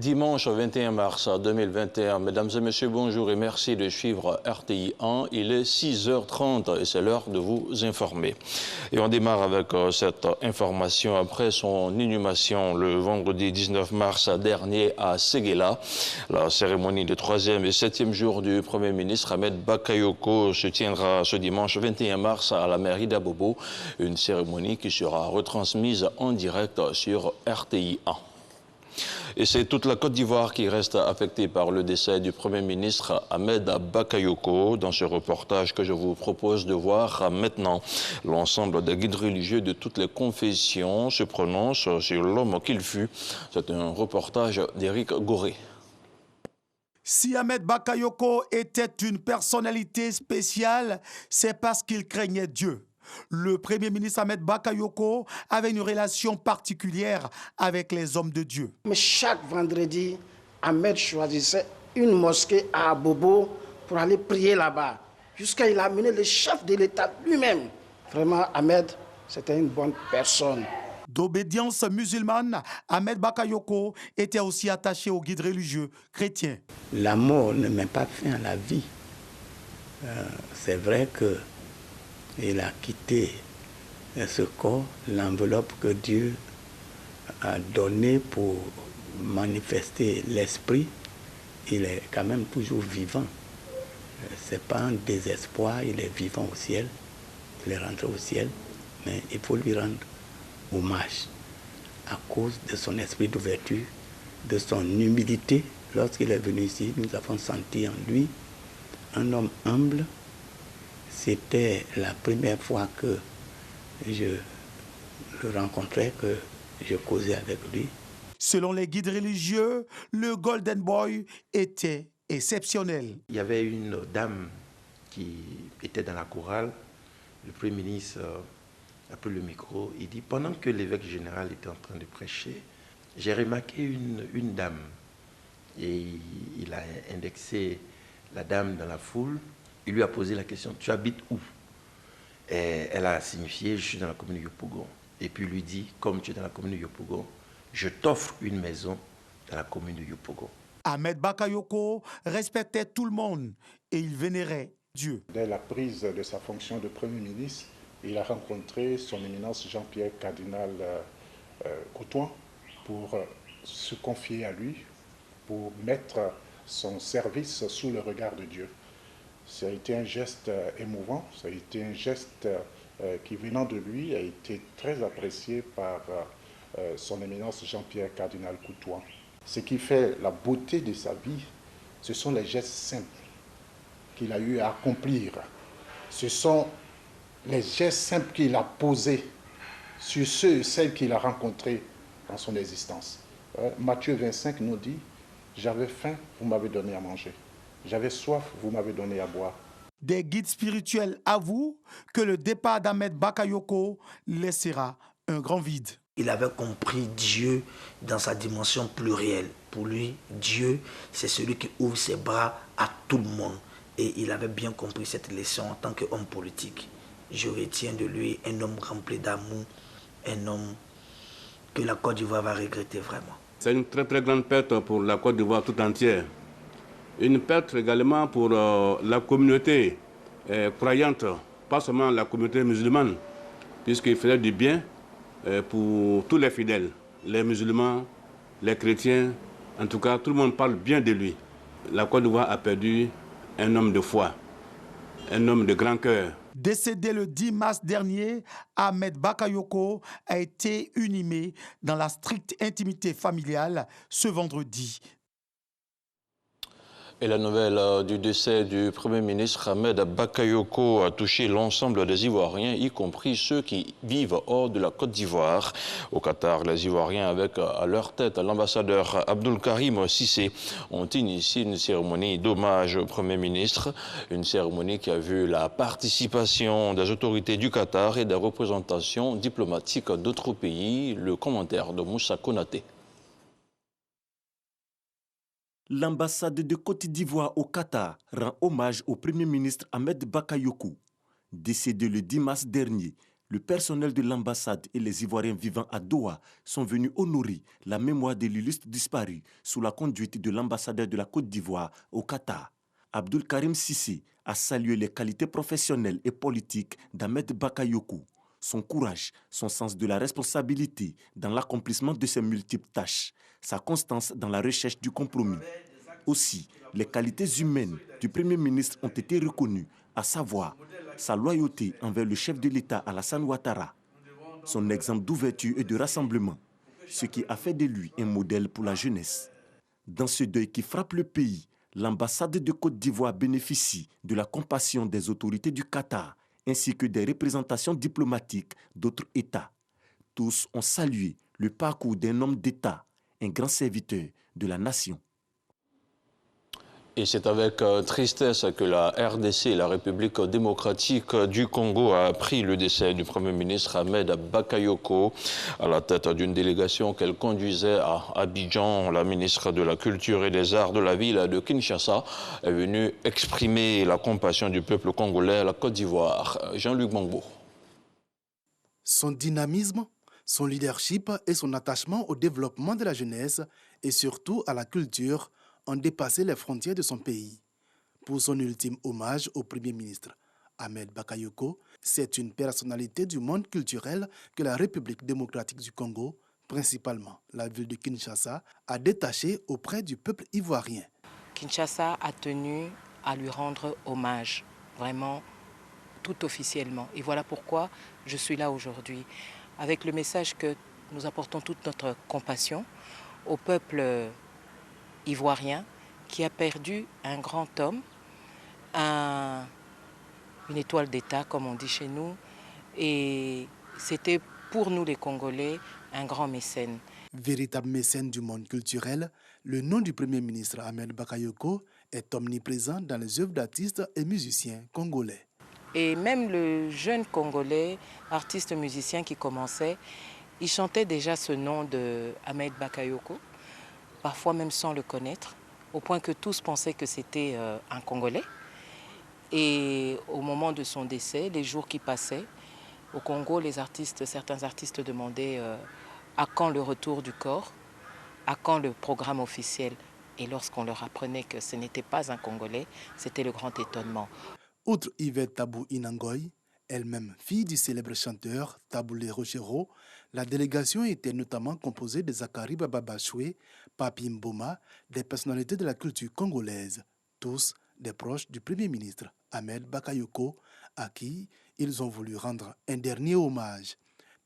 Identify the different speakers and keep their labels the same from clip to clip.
Speaker 1: Dimanche 21 mars 2021. Mesdames et messieurs, bonjour et merci de suivre RTI 1. Il est 6h30 et c'est l'heure de vous informer. Et on démarre avec cette information après son inhumation le vendredi 19 mars dernier à Séguéla. La cérémonie de 3e et 7e jour du Premier ministre Ahmed Bakayoko se tiendra ce dimanche 21 mars à la mairie d'Abobo. Une cérémonie qui sera retransmise en direct sur RTI 1. Et c'est toute la Côte d'Ivoire qui reste affectée par le décès du Premier ministre Ahmed Bakayoko. Dans ce reportage que je vous propose de voir maintenant, l'ensemble des guides religieux de toutes les confessions se prononcent sur l'homme qu'il fut. C'est un reportage d'Éric Goré.
Speaker 2: Si Ahmed Bakayoko était une personnalité spéciale, c'est parce qu'il craignait Dieu. Le Premier ministre Ahmed Bakayoko avait une relation particulière avec les hommes de Dieu.
Speaker 3: Mais chaque vendredi, Ahmed choisissait une mosquée à Abobo pour aller prier là-bas. Jusqu'à il a amené le chef de l'État lui-même. Vraiment, Ahmed, c'était une bonne personne.
Speaker 2: D'obédience musulmane, Ahmed Bakayoko était aussi attaché aux guides religieux chrétiens.
Speaker 4: La mort ne met pas fin à la vie. C'est vrai que il a quitté ce corps, l'enveloppe que Dieu a donnée pour manifester l'esprit. Il est quand même toujours vivant. Ce n'est pas un désespoir, il est vivant au ciel. Il est rentré au ciel, mais il faut lui rendre hommage à cause de son esprit d'ouverture, de son humilité. Lorsqu'il est venu ici, nous avons senti en lui un homme humble. C'était la première fois que je le rencontrais, que je causais avec lui.
Speaker 2: Selon les guides religieux, le Golden Boy était exceptionnel.
Speaker 5: Il y avait une dame qui était dans la chorale. Le Premier ministre a pris le micro. Il dit, pendant que l'évêque général était en train de prêcher, j'ai remarqué une dame. Et il a indexé la dame dans la foule. Il lui a posé la question, tu habites où? Et elle a signifié, je suis dans la commune de Yopougon. Et puis il lui dit, comme tu es dans la commune de Yopougon, je t'offre une maison dans la commune de Yopougon.
Speaker 2: Ahmed Bakayoko respectait tout le monde et il vénérait Dieu.
Speaker 6: Dès la prise de sa fonction de Premier ministre, il a rencontré son éminence Jean-Pierre Cardinal Coutouin pour se confier à lui, pour mettre son service sous le regard de Dieu. Ça a été un geste émouvant, ça a été un geste qui, venant de lui, a été très apprécié par son éminence Jean-Pierre Cardinal Coutouin. Ce qui fait la beauté de sa vie, ce sont les gestes simples qu'il a eu à accomplir. Ce sont les gestes simples qu'il a posés sur ceux et celles qu'il a rencontrés dans son existence. Matthieu 25 nous dit, « J'avais faim, vous m'avez donné à manger. J'avais soif, vous m'avez donné à boire. »
Speaker 2: Des guides spirituels avouent que le départ d'Ahmed Bakayoko laissera un grand vide.
Speaker 7: Il avait compris Dieu dans sa dimension plurielle. Pour lui, Dieu, c'est celui qui ouvre ses bras à tout le monde. Et il avait bien compris cette leçon en tant qu'homme politique. Je retiens de lui un homme rempli d'amour, un homme que la Côte d'Ivoire va regretter vraiment.
Speaker 8: C'est une très très grande perte pour la Côte d'Ivoire tout entière. Une perte également pour la communauté croyante, pas seulement la communauté musulmane, puisqu'il faisait du bien pour tous les fidèles, les musulmans, les chrétiens, en tout cas tout le monde parle bien de lui. La Côte d'Ivoire a perdu un homme de foi, un homme de grand cœur.
Speaker 2: Décédé le 10 mars dernier, Ahmed Bakayoko a été inhumé dans la stricte intimité familiale ce vendredi.
Speaker 1: Et la nouvelle du décès du Premier ministre Ahmed Bakayoko a touché l'ensemble des Ivoiriens, y compris ceux qui vivent hors de la Côte d'Ivoire. Au Qatar, les Ivoiriens, avec à leur tête l'ambassadeur Abdul Karim Sissé, ont initié une cérémonie d'hommage au Premier ministre. Une cérémonie qui a vu la participation des autorités du Qatar et des représentations diplomatiques d'autres pays. Le commentaire de Moussa Konaté.
Speaker 9: L'ambassade de Côte d'Ivoire au Qatar rend hommage au Premier ministre Ahmed Bakayoko. Décédé le 10 mars dernier, le personnel de l'ambassade et les Ivoiriens vivant à Doha sont venus honorer la mémoire de l'illustre disparu sous la conduite de l'ambassadeur de la Côte d'Ivoire au Qatar. Abdul Karim Sissi a salué les qualités professionnelles et politiques d'Ahmed Bakayoko, son courage, son sens de la responsabilité dans l'accomplissement de ses multiples tâches, sa constance dans la recherche du compromis. Aussi, les qualités humaines du Premier ministre ont été reconnues, à savoir sa loyauté envers le chef de l'État Alassane Ouattara, son exemple d'ouverture et de rassemblement, ce qui a fait de lui un modèle pour la jeunesse. Dans ce deuil qui frappe le pays, l'ambassade de Côte d'Ivoire bénéficie de la compassion des autorités du Qatar ainsi que des représentations diplomatiques d'autres États. Tous ont salué le parcours d'un homme d'État, un grand serviteur de la nation.
Speaker 1: Et c'est avec tristesse que la RDC, la République démocratique du Congo, a appris le décès du Premier ministre Ahmed Bakayoko à la tête d'une délégation qu'elle conduisait à Abidjan. La ministre de la Culture et des Arts de la ville de Kinshasa est venue exprimer la compassion du peuple congolais à la Côte d'Ivoire. Jean-Luc Mangbo.
Speaker 10: Son dynamisme, son leadership et son attachement au développement de la jeunesse et surtout à la culture ont dépassé les frontières de son pays. Pour son ultime hommage au Premier ministre, Ahmed Bakayoko, c'est une personnalité du monde culturel que la République démocratique du Congo, principalement la ville de Kinshasa, a détaché auprès du peuple ivoirien.
Speaker 11: Kinshasa a tenu à lui rendre hommage, vraiment tout officiellement. Et voilà pourquoi je suis là aujourd'hui, avec le message que nous apportons toute notre compassion au peuple ivoirien qui a perdu un grand homme, une étoile d'État comme on dit chez nous, et c'était pour nous les Congolais un grand mécène.
Speaker 10: Véritable mécène du monde culturel, le nom du Premier ministre Ahmed Bakayoko est omniprésent dans les œuvres d'artistes et musiciens congolais.
Speaker 11: Et même le jeune Congolais, artiste musicien qui commençait, il chantait déjà ce nom de Ahmed Bakayoko, parfois même sans le connaître, au point que tous pensaient que c'était un Congolais. Et au moment de son décès, les jours qui passaient, au Congo, certains artistes demandaient à quand le retour du corps, à quand le programme officiel. Et lorsqu'on leur apprenait que ce n'était pas un Congolais, c'était le grand étonnement.
Speaker 10: Outre Yvette Tabou Inangoy, elle-même fille du célèbre chanteur Taboulé Rochero, la délégation était notamment composée de Zakari Bababachoué, Papi Mboma, des personnalités de la culture congolaise, tous des proches du Premier ministre Ahmed Bakayoko, à qui ils ont voulu rendre un dernier hommage.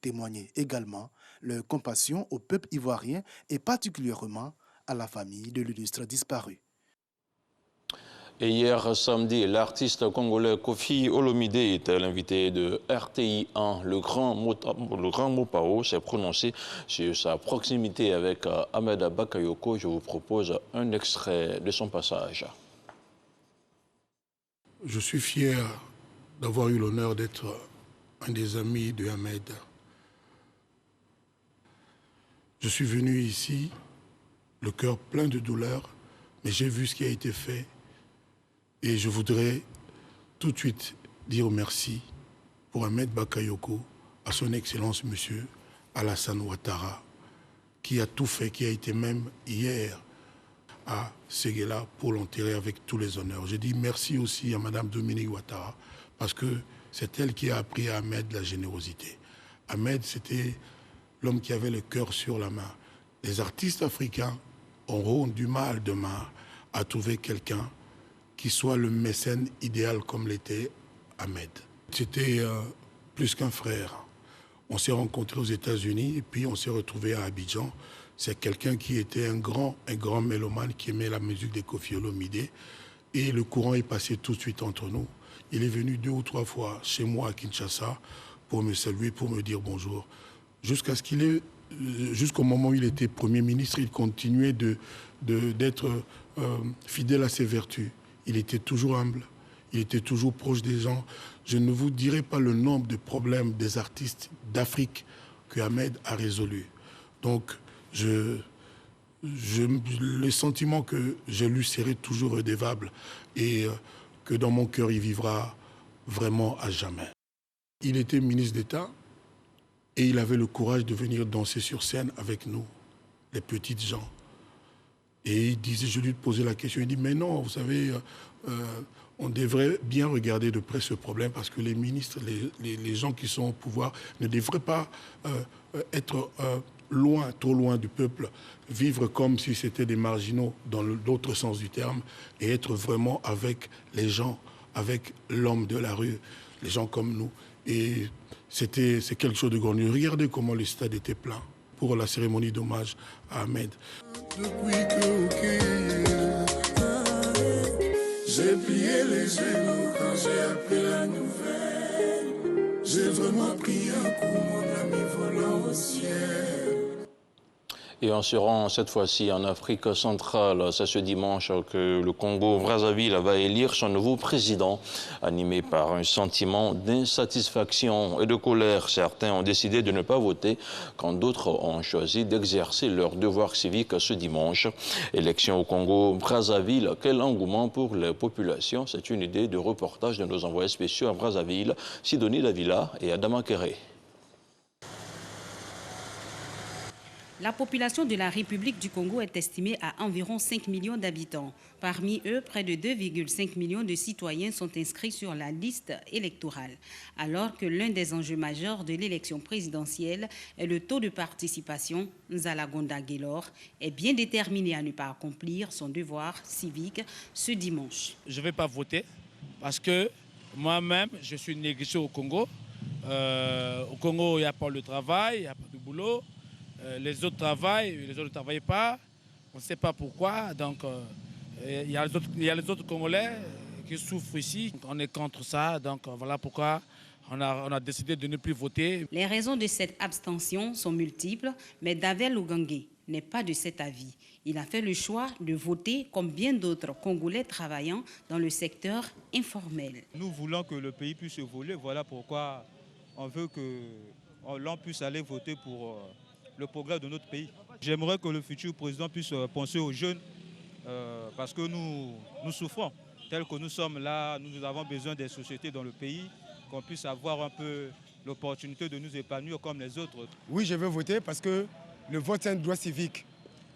Speaker 10: Témoigner également leur compassion au peuple ivoirien et particulièrement à la famille de l'illustre disparu.
Speaker 1: Et hier samedi, l'artiste congolais Kofi Olomide était l'invité de RTI1. Le grand Mopao s'est prononcé sur sa proximité avec Ahmed Bakayoko. Je vous propose un extrait de son passage.
Speaker 12: Je suis fier d'avoir eu l'honneur d'être un des amis de Ahmed. Je suis venu ici, le cœur plein de douleur, mais j'ai vu ce qui a été fait. Et je voudrais tout de suite dire merci pour Ahmed Bakayoko, à son Excellence Monsieur Alassane Ouattara, qui a tout fait, qui a été même hier à Séguéla pour l'enterrer avec tous les honneurs. Je dis merci aussi à Madame Dominique Ouattara, parce que c'est elle qui a appris à Ahmed la générosité. Ahmed, c'était l'homme qui avait le cœur sur la main. Les artistes africains auront du mal demain à trouver quelqu'un qui soit le mécène idéal comme l'était Ahmed. C'était plus qu'un frère. On s'est rencontrés aux États-Unis et puis on s'est retrouvés à Abidjan. C'est quelqu'un qui était un grand mélomane qui aimait la musique de Kofi Olomide. Et le courant est passé tout de suite entre nous. Il est venu 2 ou 3 fois chez moi à Kinshasa pour me saluer, pour me dire bonjour. Jusqu'au moment où il était Premier ministre, il continuait d'être fidèle à ses vertus. Il était toujours humble, il était toujours proche des gens. Je ne vous dirai pas le nombre de problèmes des artistes d'Afrique que Ahmed a résolus. Donc, le sentiment que je lui serai toujours redevable et que dans mon cœur, il vivra vraiment à jamais. Il était ministre d'État et il avait le courage de venir danser sur scène avec nous, les petites gens. Et il disait, je lui posais la question, il dit, mais non, vous savez, on devrait bien regarder de près ce problème parce que les ministres, les gens qui sont au pouvoir ne devraient pas être loin, trop loin du peuple, vivre comme si c'était des marginaux dans l'autre sens du terme et être vraiment avec les gens, avec l'homme de la rue, les gens comme nous. Et c'est quelque chose de grandiose. Regardez comment le stade était plein pour la cérémonie d'hommage à Ahmed.
Speaker 13: J'ai plié les genoux quand j'ai appris la nouvelle. J'ai vraiment pris un coup, mon ami volant au ciel.
Speaker 1: Et on se rend cette fois-ci en Afrique centrale. C'est ce dimanche que le Congo-Brazzaville va élire son nouveau président, animé par un sentiment d'insatisfaction et de colère. Certains ont décidé de ne pas voter, quand d'autres ont choisi d'exercer leur devoir civique ce dimanche. Élection au Congo-Brazzaville, quel engouement pour les populations? C'est une idée de reportage de nos envoyés spéciaux à Brazzaville, Sidonie Davila et Adama Kéré.
Speaker 14: La population de la République du Congo est estimée à environ 5 millions d'habitants. Parmi eux, près de 2,5 millions de citoyens sont inscrits sur la liste électorale. Alors que l'un des enjeux majeurs de l'élection présidentielle est le taux de participation, Nzalagonda Guélor est bien déterminé à ne pas accomplir son devoir civique ce dimanche.
Speaker 15: Je ne vais pas voter parce que moi-même, je suis négligé au Congo. Au Congo, il n'y a pas le travail, il n'y a pas de boulot. Les autres travaillent, les autres ne travaillent pas. On ne sait pas pourquoi. Donc, il y a les autres Congolais qui souffrent ici. On est contre ça. Donc, voilà pourquoi on a décidé de ne plus voter.
Speaker 14: Les raisons de cette abstention sont multiples, mais Davel Ougangue n'est pas de cet avis. Il a fait le choix de voter comme bien d'autres Congolais travaillant dans le secteur informel.
Speaker 16: Nous voulons que le pays puisse évoluer. Voilà pourquoi on veut que l'on puisse aller voter pour le progrès de notre pays. J'aimerais que le futur président puisse penser aux jeunes parce que nous souffrons. Tel que nous sommes là, nous avons besoin des sociétés dans le pays, qu'on puisse avoir un peu l'opportunité de nous épanouir comme les autres.
Speaker 17: Oui, je veux voter parce que le vote c'est un droit civique.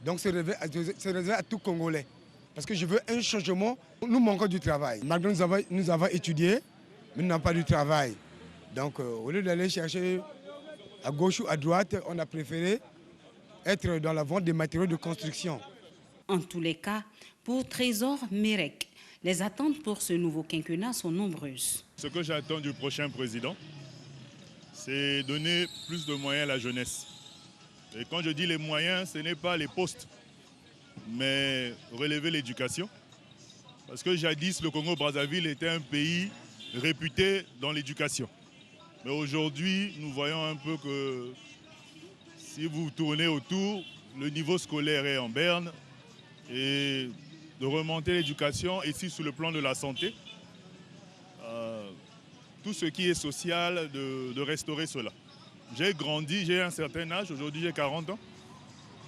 Speaker 17: Donc c'est réservé à tout Congolais. Parce que je veux un changement. Nous manquons du travail. Malgré nous avons étudié, mais nous n'avons pas du travail. Donc au lieu d'aller chercher à gauche ou à droite, on a préféré être dans la vente des matériaux de construction.
Speaker 14: En tous les cas, pour Trésor Mérec, les attentes pour ce nouveau quinquennat sont nombreuses.
Speaker 18: Ce que j'attends du prochain président, c'est donner plus de moyens à la jeunesse. Et quand je dis les moyens, ce n'est pas les postes, mais relever l'éducation. Parce que jadis, le Congo-Brazzaville était un pays réputé dans l'éducation. Mais aujourd'hui, nous voyons un peu que si vous tournez autour, le niveau scolaire est en berne. Et de remonter l'éducation, ici sur le plan de la santé, tout ce qui est social, de restaurer cela. J'ai grandi, j'ai un certain âge, aujourd'hui j'ai 40 ans.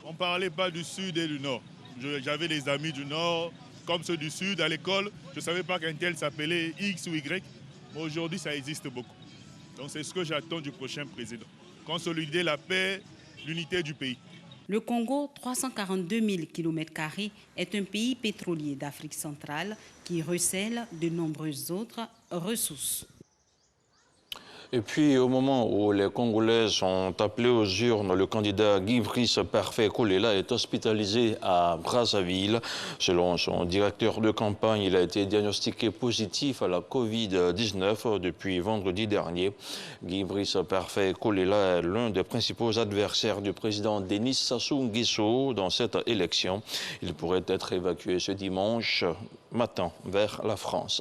Speaker 18: On ne parlait pas du sud et du nord. J'avais des amis du nord, comme ceux du sud, à l'école. Je ne savais pas qu'un tel s'appelait X ou Y. Mais aujourd'hui, ça existe beaucoup. Donc c'est ce que j'attends du prochain président. Consolider la paix, l'unité du pays.
Speaker 14: Le Congo, 342 000 km², est un pays pétrolier d'Afrique centrale qui recèle de nombreuses autres ressources.
Speaker 1: Et puis, au moment où les Congolais sont appelés aux urnes, le candidat Guy Brice Parfait Kolela est hospitalisé à Brazzaville. Selon son directeur de campagne, il a été diagnostiqué positif à la Covid-19 depuis vendredi dernier. Guy Brice Parfait Kolela est l'un des principaux adversaires du président Denis Sassou Nguesso dans cette élection. Il pourrait être évacué ce dimanche matin vers la France.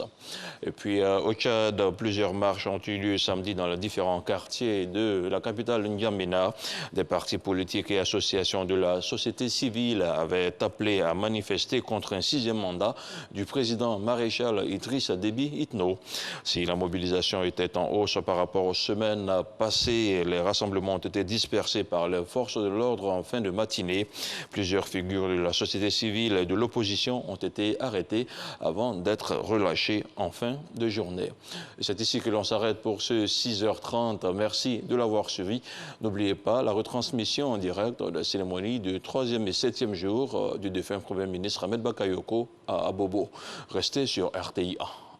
Speaker 1: Et puis au Tchad, plusieurs marches ont eu lieu samedi dans les différents quartiers de la capitale N'Djamena. Des partis politiques et associations de la société civile avaient appelé à manifester contre un 6e mandat du président maréchal Idrissa Déby Itno. Si la mobilisation était en hausse par rapport aux semaines passées, les rassemblements ont été dispersés par les forces de l'ordre en fin de matinée. Plusieurs figures de la société civile et de l'opposition ont été arrêtées avant d'être relâché en fin de journée. C'est ici que l'on s'arrête pour ce 6h30. Merci de l'avoir suivi. N'oubliez pas la retransmission en direct de la cérémonie du 3e et 7e jour du défunt Premier ministre Ahmed Bakayoko à Abobo. Restez sur RTI 1.